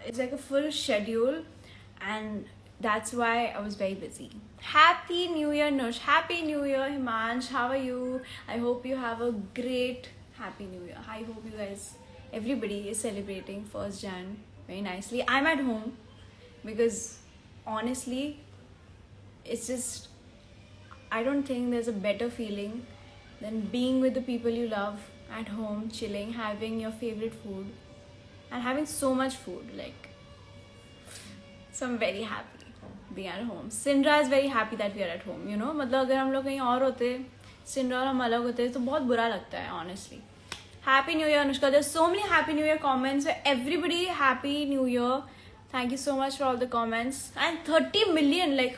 it's like a full schedule, and that's why I was very busy. Happy New Year, Nush. Happy New Year, Himansh. How are you? I hope you have a great Happy New Year. I hope you guys, everybody is celebrating 1st Jan very nicely. I'm at home because honestly, it's just, I don't think there's a better feeling than being with the people you love at home, chilling, having your favorite food, and having so much food. Like, so I'm very happy being at home. Sindra is very happy that we are at home, you know. मतलब अगर हम लोग कहीं और होते, Sindra और हम अलग होते तो बहुत बुरा लगता है, honestly. Happy New Year, Anushka. There's so many Happy New Year comments. So everybody, Happy New Year. Thank you so much for all the comments. And 30 million, like,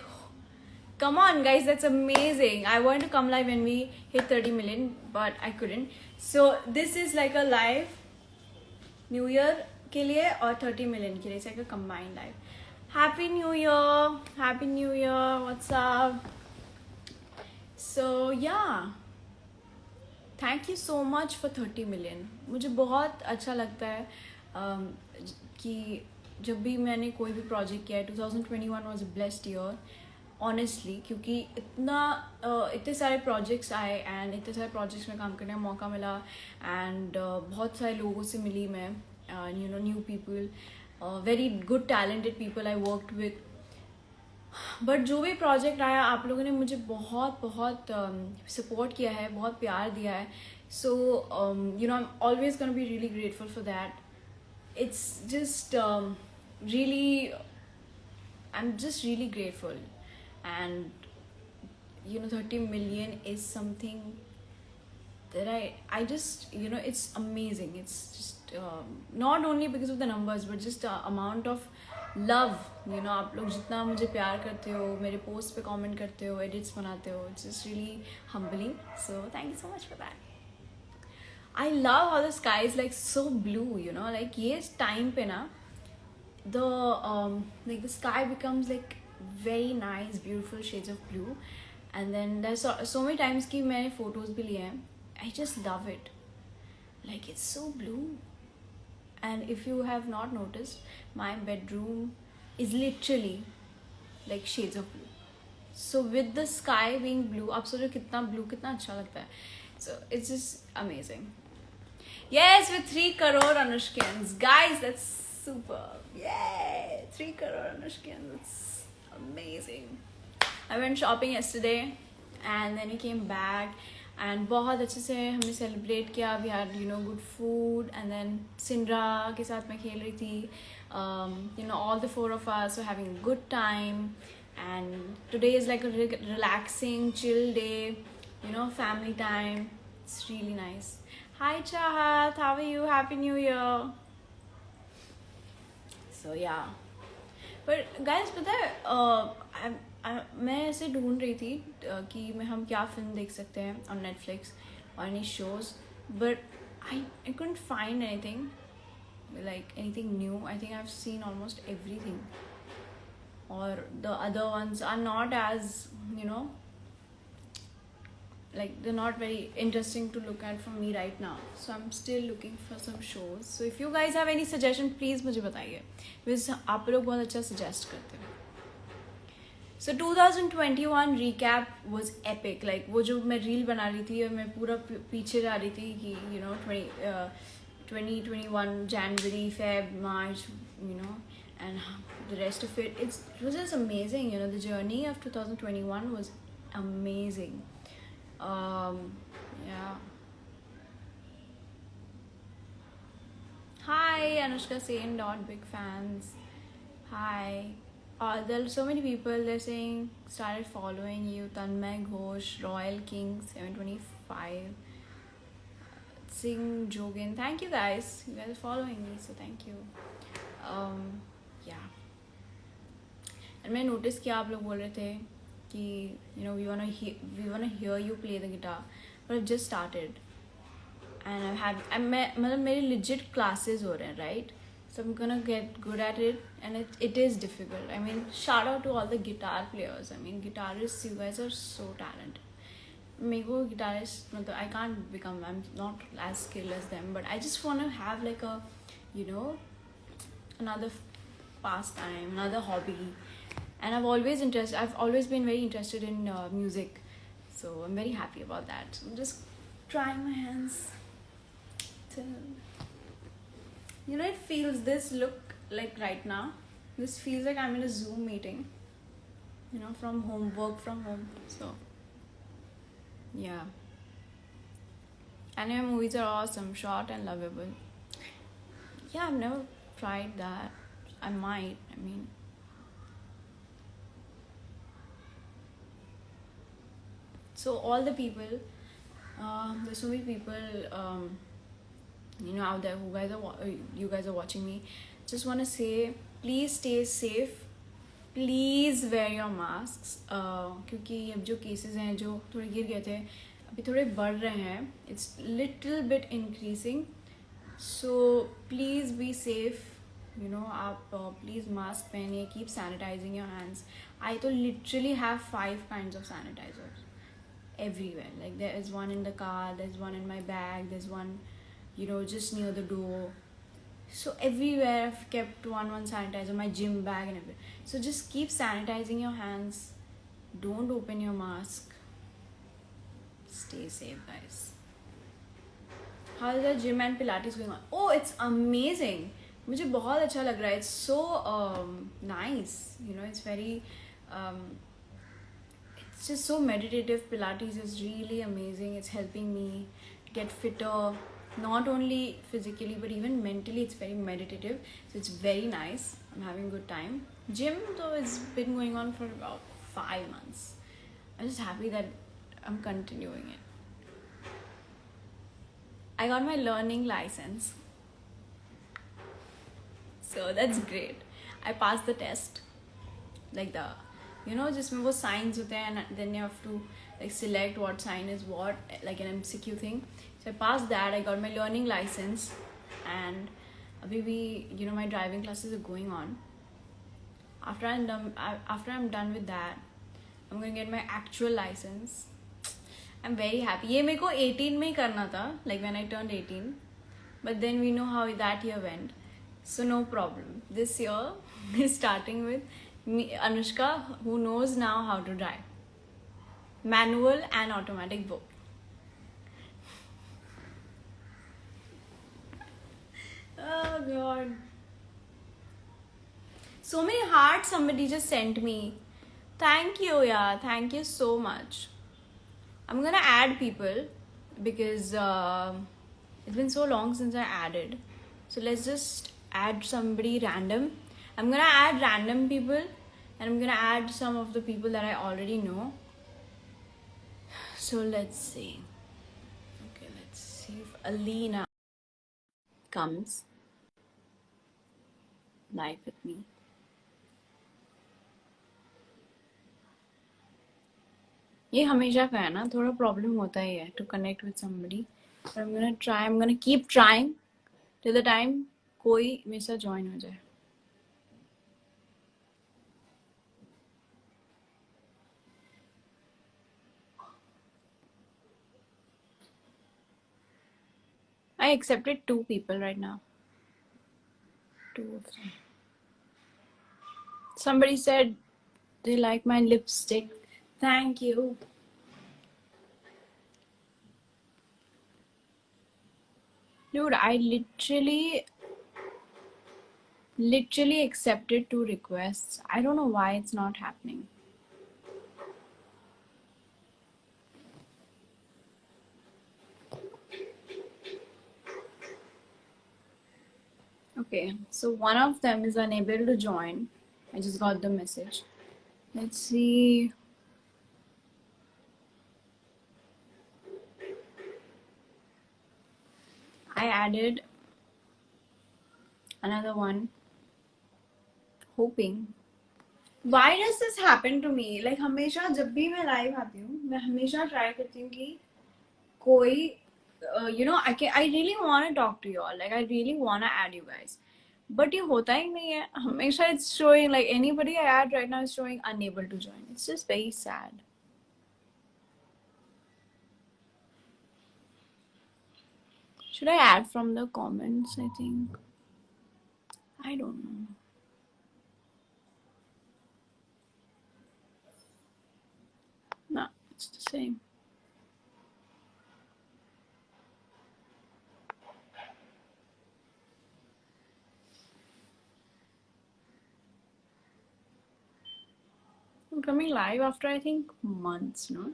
come on, guys, that's amazing. I wanted to come live when we hit 30 million, but I couldn't. So this is like a live New Year के लिए और 30 million के लिए. It's like a combined live. Happy New Year. Happy New Year. What's up? So yeah. Thank you so much for 30 million. मुझे बहुत अच्छा लगता है कि जब भी मैंने कोई भी प्रोजेक्ट किया है. 2021 was a blessed year honestly, क्योंकि इतने सारे प्रोजेक्ट्स आए एंड इतने सारे प्रोजेक्ट्स में काम करने का मौका मिला एंड बहुत सारे लोगों से मिली मैं, you know, new people, very good talented people I worked with. But जो भी प्रोजेक्ट आया आप लोगों ने मुझे बहुत बहुत सपोर्ट किया है, बहुत प्यार दिया है. So you know, I am always gonna be really grateful for that. It's just really, I am just really grateful. And you know 30 million is something that I just, you know, it's amazing. It's just not only because of the numbers but just the amount of love, you know. आप लोग जितना मुझे प्यार करते हो, मेरे post पे comment करते हो, एडिट्स बनाते हो, it's just really humbling. So thank you so much for that. I love how the sky is like so blue, you know, like ये time पे ना the like the sky becomes like very nice beautiful shades of blue. And then there's so many times कि मैंने photos भी लिए हैं. I just love it. Like, it's so blue. And if you have not noticed, my bedroom is literally like shades of blue. So with the sky being blue, आप सोचो कितना blue, कितना अच्छा लगता है. So it's just amazing. Yes, with 3 crore Anushkans. Guys, that's super. Yay! 3 crore Anushkans. That's amazing. I went shopping yesterday and then we came back and बहुत अच्छे से हमने सेलिब्रेट किया. We had, you know, good food. And then सिंड्रा के साथ मैं खेल रही थी. You know, all the 4 of us were having a good time. And today is like a relaxing, chill day, you know, family time. It's really nice. Hi Chahat, how are you? Happy New Year. So yeah. But guys, पता है मैं ऐसे ढूंढ रही थी कि हम क्या फिल्म देख सकते हैं on Netflix or any shows, but I couldn't find anything like anything new. I think I've seen almost everything, or the other ones are not as, you know, like they're not very interesting to look at for me right now. So I'm still looking for some shows. So if you guys have any suggestion, please मुझे बताइए, because आप लोग बहुत अच्छा suggest करते हैं. So 2021 recap was epic. Like वो जो मैं रील बना रही थी और मैं पूरा पीछे जा रही थी कि, you know, 2021 January, Feb, March, you know, and the rest of it. It was just amazing. You know, the journey of 2021 was amazing. Yeah. Hi Anushka Sen, not big fans. Hi. There are so many people. They're saying started following you. Tanmay Ghosh, Royal King 725, Singh Jogin. Thank you guys. You guys are following me, so thank you. Yeah. And मैं notice किया आप लोग बोल रहे थे कि, you know, we wanna hear you play the guitar, but I've just started and मतलब मेरे legit classes हो रहे हैं, right? So I'm gonna get good at it, and it is difficult. I mean, shout out to all the guitar players. I mean, guitarists, you guys are so talented. मेरे को guitarist मतलब I can't become, I'm not as skilled as them, but I just wanna have like a, you know, another pastime, another hobby, and I've always been very interested in music, so I'm very happy about that. So I'm just trying my hands to, it feels this look like right now. This feels like I'm in a Zoom meeting, from home, work from home. So yeah. Anime movies are awesome, short and lovable. Yeah, I've never tried that. I might. I mean, so all the people, there's so many people, out there who you guys are watching me. Just want to say, please stay safe. Please where your mask, क्योंकि अब जो cases हैं जो थोड़े गिर गए थे अभी थोड़े बढ़ रहे हैं. It's little bit increasing. So please be safe. आप प्लीज़ मास्क पहनिए. Keep sanitising your hands. I तो literally have 5 kinds of sanitizers everywhere. Like there is one in the car, there's one in my bag, there's one, just near the door. So everywhere I've kept one sanitizer, my gym bag and everything. So just keep sanitizing your hands. Don't open your mask. Stay safe, guys. How is the gym and Pilates going on? Oh, it's amazing. मुझे बहुत अच्छा लग रहा है. It's so nice. It's very it's just so meditative. Pilates is really amazing. It's helping me get fitter. Not only physically but even mentally, it's very meditative, so it's very nice. I'm having a good time. Gym though has been going on for about 5 months. I'm just happy that I'm continuing it. I got my learning license, so that's great. I passed the test, like the जिसमें वो signs होते हैं, and then you have to like select what sign is what, like an MCQ thing. So I passed that. I got my learning license, and abhi bhi, my driving classes are going on. After I'm done with that, I'm going to get my actual license. I'm very happy. ये मेरे को 18 में ही करना था, like when I turned 18. But then we know how that year went. So no problem. This year is starting with me, Anushka, who knows now how to drive. Manual and automatic both. Oh god. So many hearts somebody just sent me. Thank you, yeah. Thank you so much. I'm gonna add people because it's been so long since I added. So let's just add somebody random. I'm gonna add random people, and I'm gonna add some of the people that I already know. So let's see. Okay, let's see if Alina comes live with me. ये हमेशा का है ना, थोड़ा problem होता ही है to connect with somebody. But I'm gonna keep trying till the time कोई मेरे साथ join हो जाए. I accepted 2 people right now. 2 of them. Somebody said they like my lipstick. Thank you. Dude, I literally accepted 2 requests. I don't know why it's not happening. Okay, so one of them is unable to join. I just got the message. Let's see. I added another one, hoping. Why does this happen to me? Like हमेशा जब भी मैं live आती हूँ, मैं हमेशा try करती हूँ कि कोई, I really want to talk to you all. Like I really want to add you guys. But ये होता ही नहीं है. हमेशा it's showing like anybody I add right now is showing unable to join. It's just very sad. Should I add from the comments? I think. I don't know. Same. I'm coming live after I think months, no?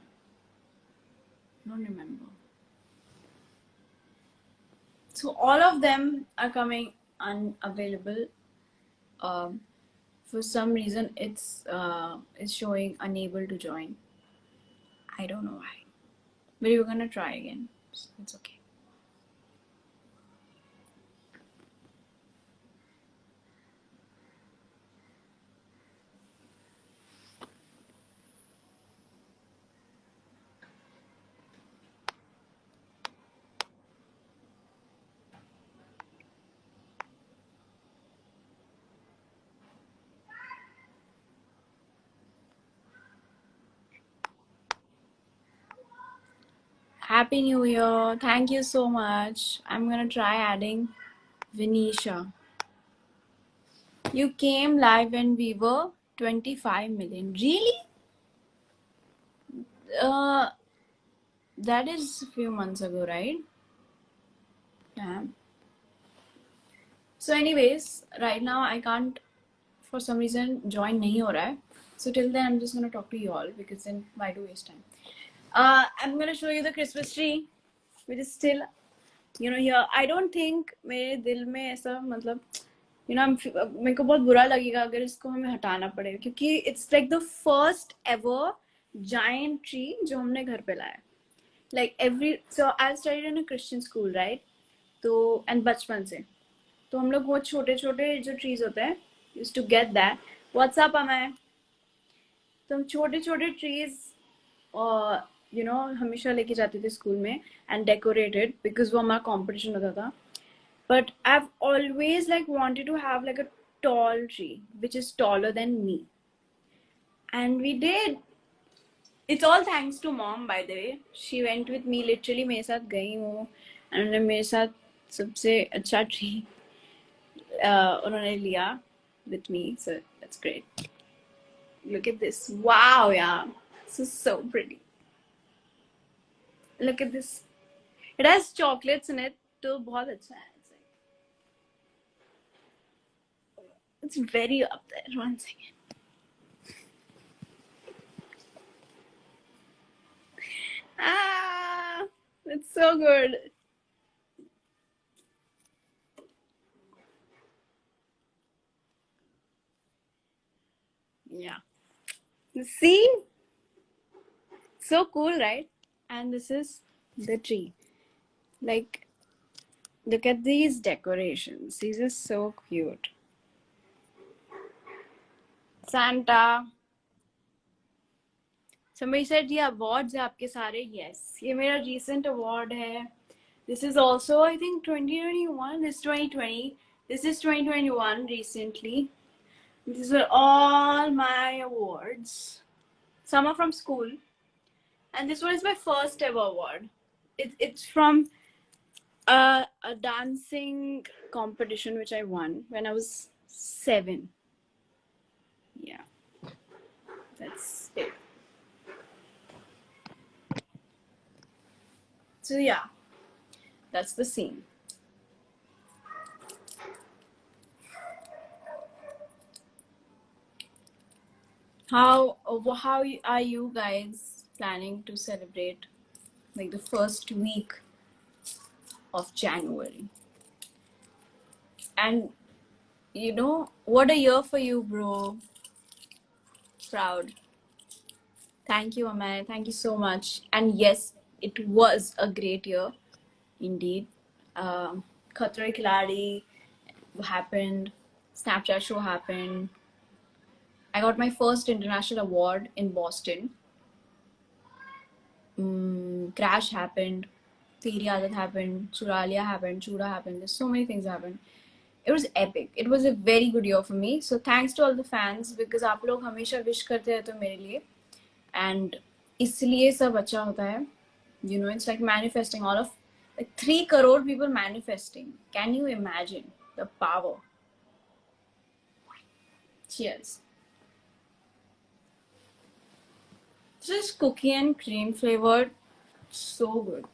I don't remember. So all of them are coming unavailable. Um, for some reason, it's showing unable to join. I don't know why, but we're gonna try again. So it's okay. Happy New Year! Thank you so much. I'm gonna try adding Venetia. You came live when we were 25 million. Really? Uh, that is a few months ago, right? Yeah. So, anyways, right now I can't, for some reason, join nahi ho raha hai. So till then, I'm just gonna talk to you all because then why do waste time? I'm gonna show you the Christmas tree, which is still, here. I don't think मेरे दिल में ऐसा मतलब, मेरे को बहुत बुरा लगेगा अगर इसको हमें हटाना पड़े क्योंकि it's like the first ever giant tree जो हमने घर पे लाया. Like so I studied in a Christian school, right? तो and बचपन से तो हम लोग वो छोटे छोटे जो ट्रीज होते हैं used to get that. What's up, Amay? तो हम छोटे छोटे ट्रीज हमेशा लेके जाते थे स्कूल में एंड डेकोरेटेड बिकॉज वो हमारा कॉम्पिटिशन होता था. But I've always like wanted to have like a tall tree which is taller than me. And we did. It's all thanks to mom, by the way. She went with me literally मेरे साथ गई हूँ and उन्होंने मेरे साथ सबसे अच्छा tree उन्होंने लिया with me. So that's great. Look at this. Wow, yeah. This is so pretty. Look at this. It has chocolates in it. तो बहुत अच्छा है. It's very up there. One second. Ah, it's so good. Yeah. See? So cool, right? And this is the tree. Like, look at these decorations. These are so cute. Santa. Somebody said, yeah, awards है आपके सारे. Yes. ये मेरा recent award है. This is also, I think, 2021. This is 2020. This is 2021 recently. These are all my awards. Some are from school. And this one is my first ever award. It's from a dancing competition which I won when I was 7. Yeah, that's it. So yeah, that's the scene. How are you guys planning to celebrate like the first week of January? And what a year for you, bro. Proud. Thank you, Amay. Thank you so much. And yes, it was a great year, indeed. Khatre Khiladi happened. Snapchat show happened. I got my first international award in Boston. Crash happened. Teri Aadat happened. Churalia happened. Chura happened. There's so many things happened. It was epic. It was a very good year for me. So thanks to all the fans because आप लोग हमेशा wish करते रहते हो मेरे लिए. And इसलिए सब अच्छा होता है. It's like manifesting all of like 3 crore people manifesting. Can you imagine the power? Cheers. Just cookie and cream flavored. So good.